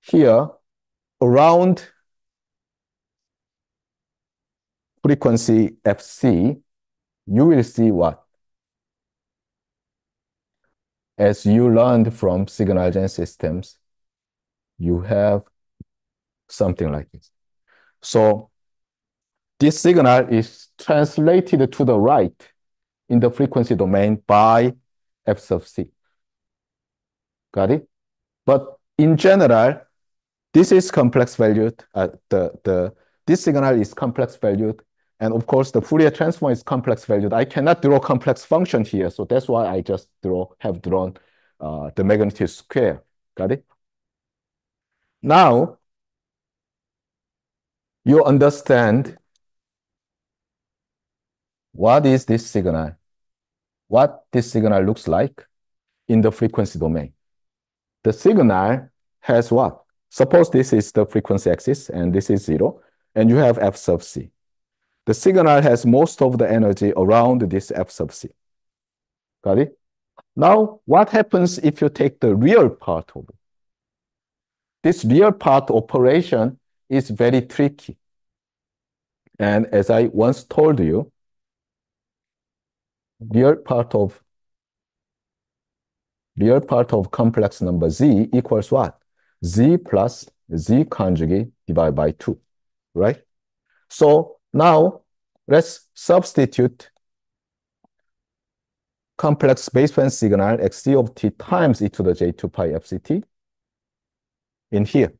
here around frequency FC, you will see what? As you learned from signal gen systems, you have something like this. So this signal is translated to the right in the frequency domain by f sub c. Got it? But in general, this is complex valued. This signal is complex valued. And of course, the Fourier transform is complex valued. I cannot draw complex function here. So that's why I just have drawn the magnitude square. Got it? Now, you understand what is this signal? What this signal looks like in the frequency domain. The signal has what? Suppose this is the frequency axis and this is 0, and you have f sub c. The signal has most of the energy around this f sub c. Got it? Now, what happens if you take the real part of it? This real part operation is very tricky. And as I once told you, real part of complex number z equals what? Z plus z conjugate divided by 2, right? So now let's substitute complex baseband signal xc of t times e to the j2 pi fct in here.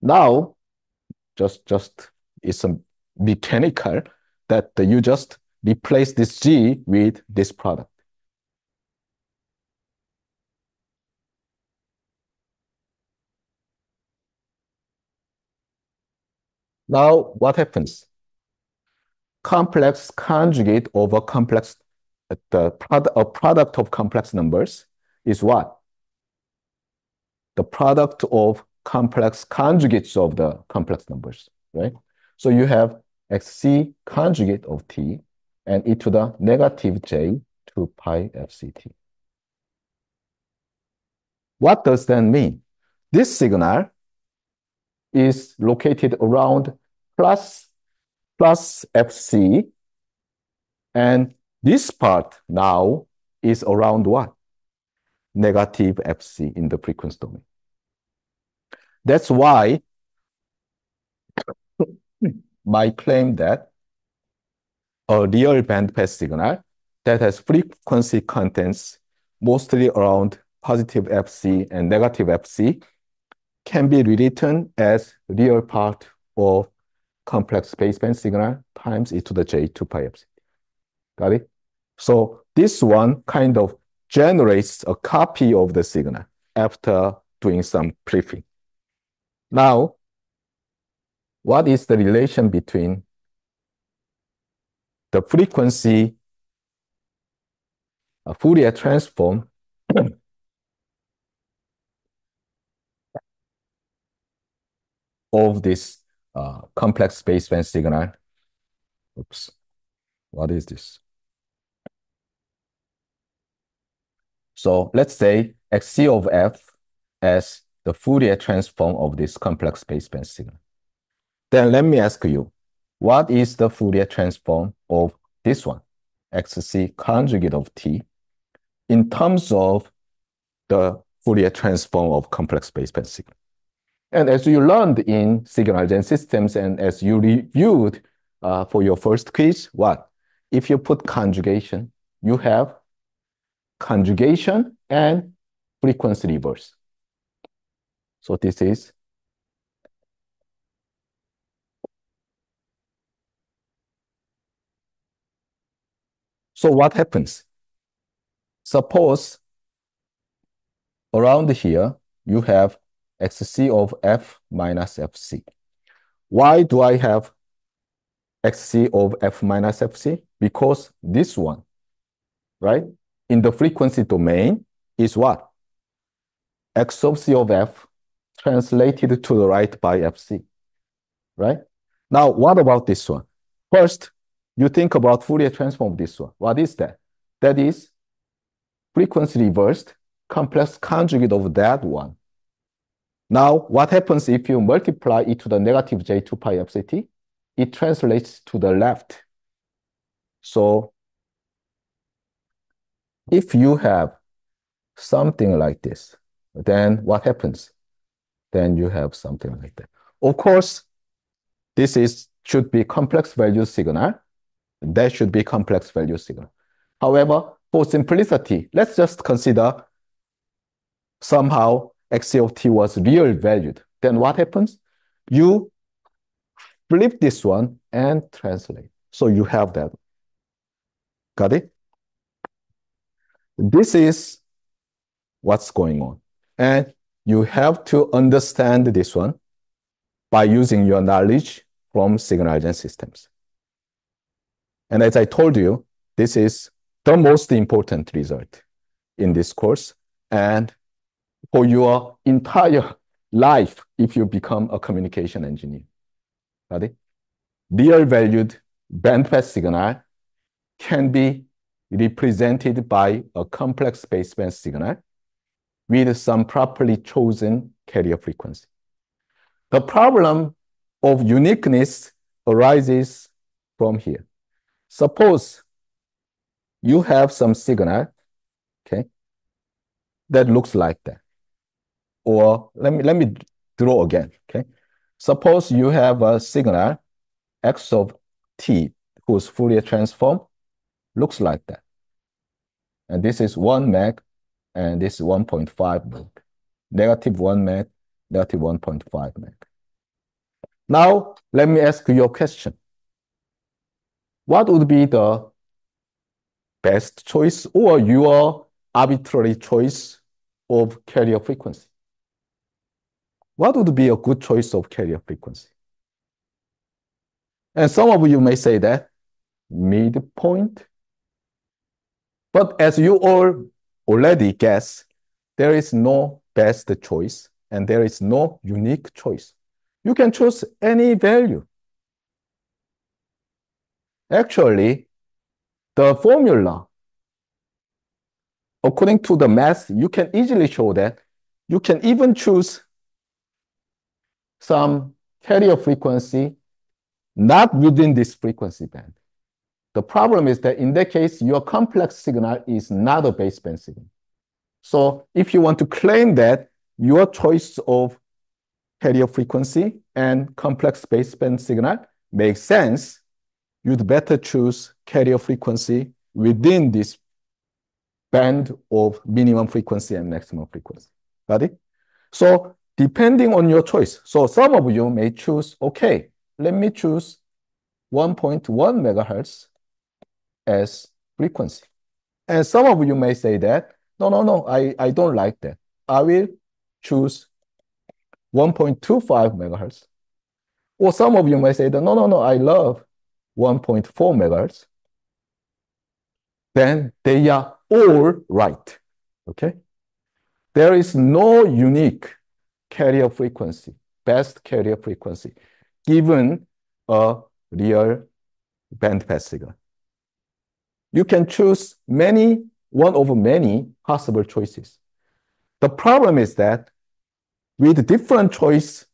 Now, just it's a mechanical that you just replace this g with this product. Now, what happens? Complex conjugate over complex, a product of complex numbers is what? The product of complex conjugates of the complex numbers, right? So you have xc conjugate of t and e to the negative j 2 pi fct. What does that mean? This signal is located around plus fc, and this part now is around what? Negative fc in the frequency domain. That's why my claim that a real bandpass signal that has frequency contents mostly around positive fc and negative fc can be rewritten as real part of complex baseband signal times e to the j 2 pi fc. Got it? So this one kind of generates a copy of the signal after doing some prefix. Now, what is the relation between the frequency Fourier transform of this complex baseband signal. Oops, what is this? So let's say xc of f as the Fourier transform of this complex baseband signal. Then let me ask you, what is the Fourier transform of this one, xc conjugate of t, in terms of the Fourier transform of complex baseband signal? And as you learned in signal-gen systems and as you reviewed for your first quiz, what? If you put conjugation, you have conjugation and frequency reverse. So this is so what happens? Suppose around here you have xc of f minus fc. Why do I have xc of f minus fc? Because this one, right, in the frequency domain is what? X of c of f translated to the right by fc, right? Now, what about this one? First, you think about Fourier transform of this one. What is that? That is frequency reversed complex conjugate of that one. Now, what happens if you multiply e to the negative j2 pi fct? It translates to the left. So if you have something like this, then what happens? Then you have something like that. Of course, this should be complex value signal. That should be complex value signal. However, for simplicity, let's just consider somehow xc of t was real valued. Then what happens? You flip this one and translate. So you have that. Got it? This is what's going on. And you have to understand this one by using your knowledge from signal-gen systems. And as I told you, this is the most important result in this course and for your entire life if you become a communication engineer. Got it? Real valued bandpass signal can be represented by a complex baseband signal with some properly chosen carrier frequency. The problem of uniqueness arises from here. Suppose you have some signal, okay, that looks like that. Or let me draw again, okay? Suppose you have a signal x of t whose Fourier transform looks like that. And this is 1 meg and this is 1.5 meg. Negative 1 meg, negative 1.5 meg. Now, let me ask you a question. What would be the best choice or your arbitrary choice of carrier frequency? What would be a good choice of carrier frequency? And some of you may say that midpoint. But as you all already guess, there is no best choice and there is no unique choice. You can choose any value. Actually, the formula, according to the math, you can easily show that you can even choose some carrier frequency not within this frequency band. The problem is that in that case, your complex signal is not a baseband signal. So if you want to claim that your choice of carrier frequency and complex baseband signal makes sense, you'd better choose carrier frequency within this band of minimum frequency and maximum frequency. Got it? So depending on your choice. So some of you may choose, okay, let me choose 1.1 megahertz as frequency. And some of you may say that, no, I don't like that. I will choose 1.25 megahertz. Or some of you may say that, no, I love 1.4 megahertz. Then they are all right, okay? There is no unique carrier frequency best carrier frequency given a real bandpass signal. You can choose one of many possible choices. The problem is that with different choice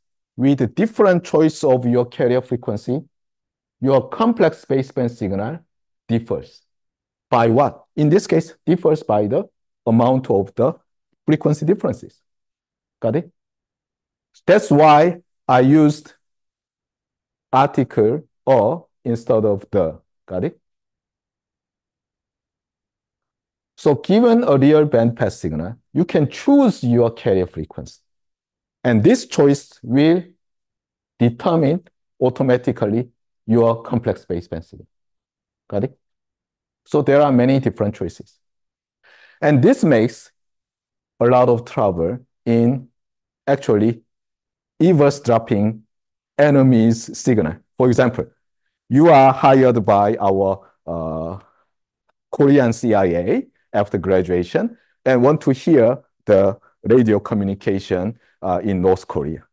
of your carrier frequency, your complex baseband signal differs. By what? In this case, differs by the amount of the frequency differences. Got it? That's why I used article or instead of the. Got it? So given a real bandpass signal, you can choose your carrier frequency. And this choice will determine automatically your complex baseband signal. Got it? So there are many different choices. And this makes a lot of trouble in actually eavesdropping enemy's signal. For example, you are hired by our Korean CIA after graduation and want to hear the radio communication in North Korea.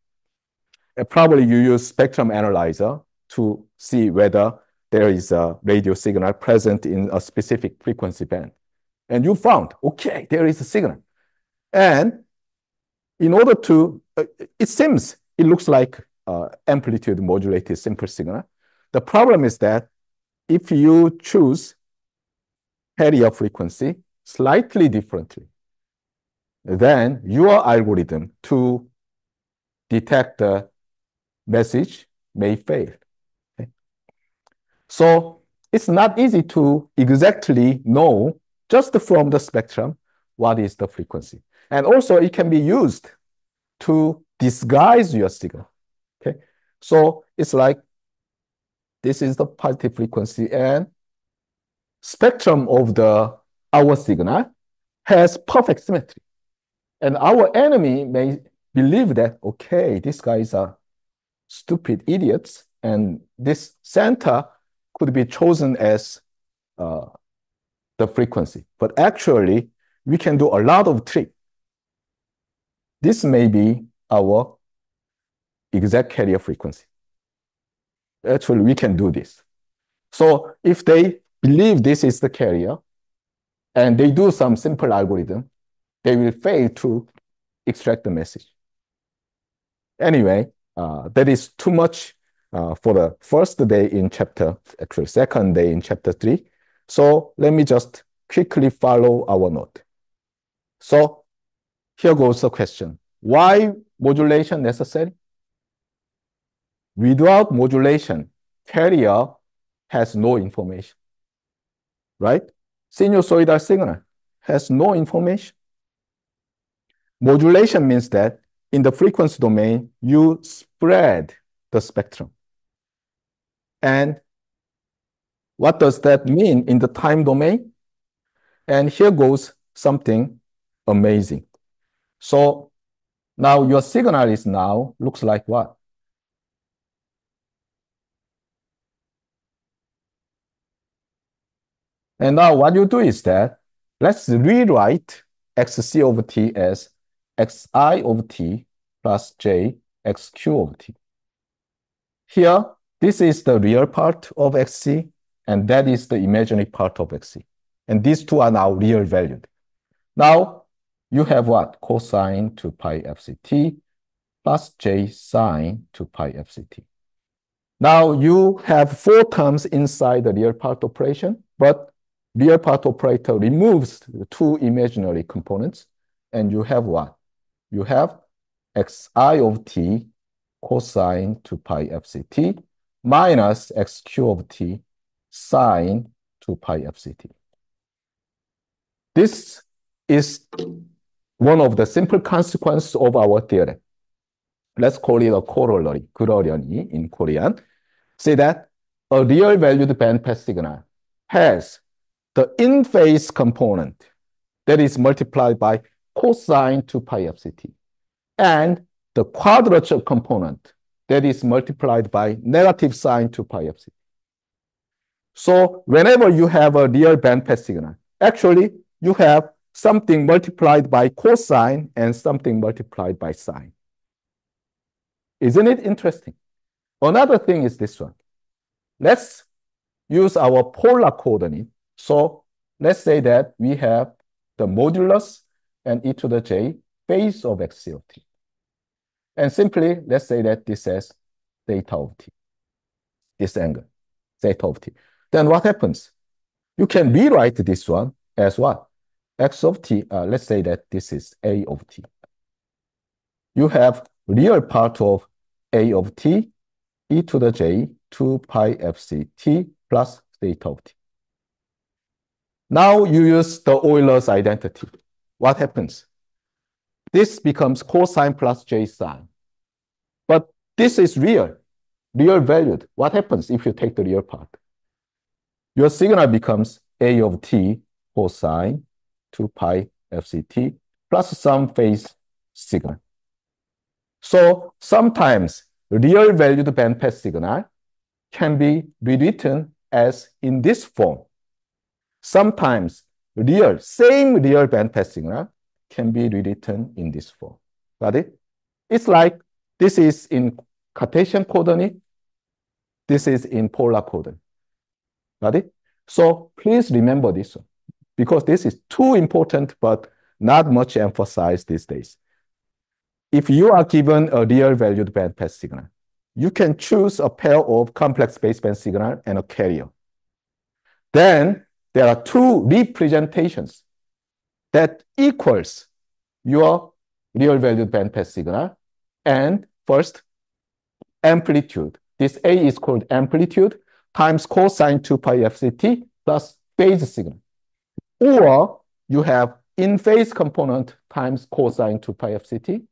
And probably you use spectrum analyzer to see whether there is a radio signal present in a specific frequency band. And you found, okay, there is a signal. And in order to, it looks like amplitude modulated simple signal. The problem is that if you choose carrier frequency slightly differently, then your algorithm to detect the message may fail. Okay? So it's not easy to exactly know just from the spectrum what is the frequency. And also it can be used to disguise your signal. Okay, so it's like this is the positive frequency and spectrum of our signal has perfect symmetry. And our enemy may believe that, okay, these guys are stupid idiots, and this center could be chosen as the frequency. But actually, we can do a lot of tricks. This may be our exact carrier frequency. Actually, we can do this. So if they believe this is the carrier, and they do some simple algorithm, they will fail to extract the message. Anyway, that is too much for the first day in second day in chapter 3. So let me just quickly follow our note. So here goes the question. Why modulation necessary? Without modulation, carrier has no information, right? Sinusoidal signal has no information. Modulation means that in the frequency domain, you spread the spectrum. And what does that mean in the time domain? And here goes something amazing. So now your signal is now looks like what? And now what you do is that let's rewrite xc over t as xi over t plus j xq over t. Here, this is the real part of xc, and that is the imaginary part of xc. And these two are now real valued. Now, you have what? Cosine 2 pi fct plus j sine 2 pi fct. Now, you have 4 terms inside the real part operation, but real part operator removes the 2 imaginary components, and you have what? You have xi of t cosine 2 pi fct minus xq of t sine 2 pi fct. This is one of the simple consequences of our theorem. Let's call it a corollary, 그러려니 in Korean. Say that a real valued bandpass signal has the in-phase component that is multiplied by cosine 2 pi fct and the quadrature component that is multiplied by negative sine 2 pi fct. So whenever you have a real bandpass signal, actually you have something multiplied by cosine and something multiplied by sine. Isn't it interesting? Another thing is this one. Let's use our polar coordinate. So let's say that we have the modulus and e to the j phase of x of t. And simply, let's say that this is theta of t, this angle, theta of t. Then what happens? You can rewrite this one as what? X of t, let's say that this is a of t. You have real part of a of t, e to the j, 2 pi fc t plus theta of t. Now you use the Euler's identity. What happens? This becomes cosine plus j sine. But this is real valued. What happens if you take the real part? Your signal becomes a of t cosine 2 pi fct plus some phase signal. So sometimes real valued bandpass signal can be rewritten as in this form. Sometimes same real bandpass signal can be rewritten in this form. Got it? It's like this is in Cartesian coordinate. This is in polar coordinate. Got it? So please remember this one, because this is too important, but not much emphasized these days. If you are given a real valued bandpass signal, you can choose a pair of complex baseband signal and a carrier. Then there are two representations that equals your real valued bandpass signal. And first, amplitude. This A is called amplitude times cosine 2 pi fct plus phase signal. Or you have in phase component times cosine 2 pi fct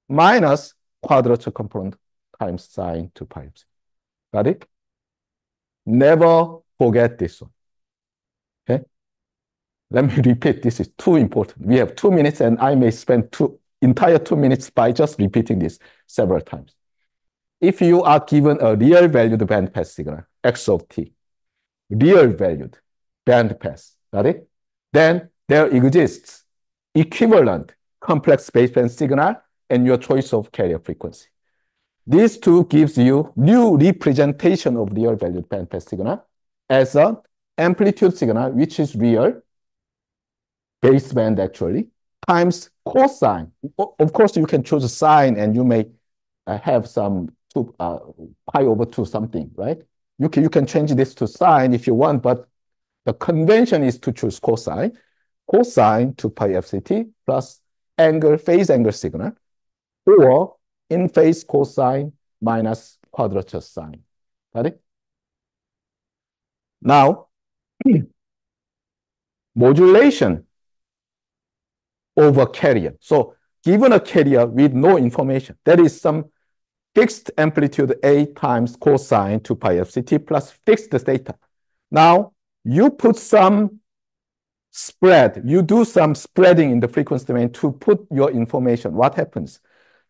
minus quadrature component times sine 2 pi fct. Got it? Never forget this one. Okay? Let me repeat, this is too important. We have 2 minutes and I may spend entire 2 minutes by just repeating this several times. If you are given a real valued bandpass signal, x of t, real valued bandpass, got it? Then there exists equivalent complex baseband signal and your choice of carrier frequency. These two gives you new representation of real valued bandpass signal as an amplitude signal, which is real, baseband actually, times cosine. Of course, you can choose sine and you may have some pi over 2 something, right? You can change this to sine if you want, but the convention is to choose cosine. Cosine 2 pi fct plus phase angle signal, or in phase cosine minus quadrature sine. Got it? Now, modulation over carrier. So given a carrier with no information, there is some fixed amplitude A times cosine 2 pi fct plus fixed theta. Now, you put some spread, you do some spreading in the frequency domain to put your information. What happens?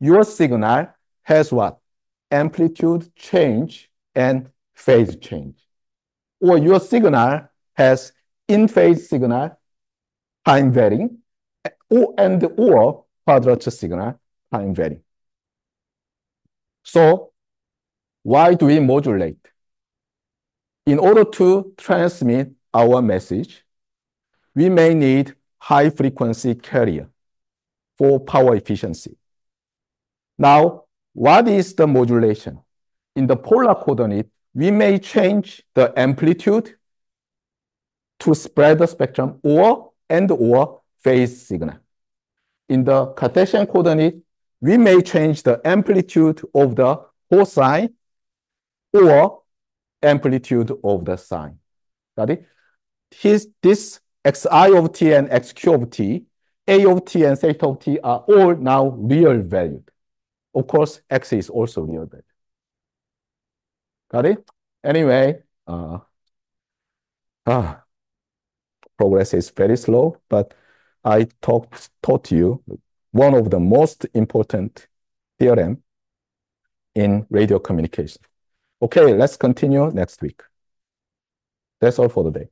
Your signal has what? Amplitude change and phase change. Or your signal has in-phase signal, time varying, or quadrature signal, time varying. So why do we modulate? In order to transmit our message, we may need high frequency carrier for power efficiency. Now, what is the modulation? In the polar coordinate, we may change the amplitude to spread the spectrum or phase signal. In the Cartesian coordinate, we may change the amplitude of the cosine or amplitude of the sine. Got it? This xi of t and xq of t, a of t and theta of t are all now real valued. Of course, x is also real valued. Got it? Anyway, progress is very slow, but I taught you one of the most important theorem in radio communication. Okay, let's continue next week. That's all for the day.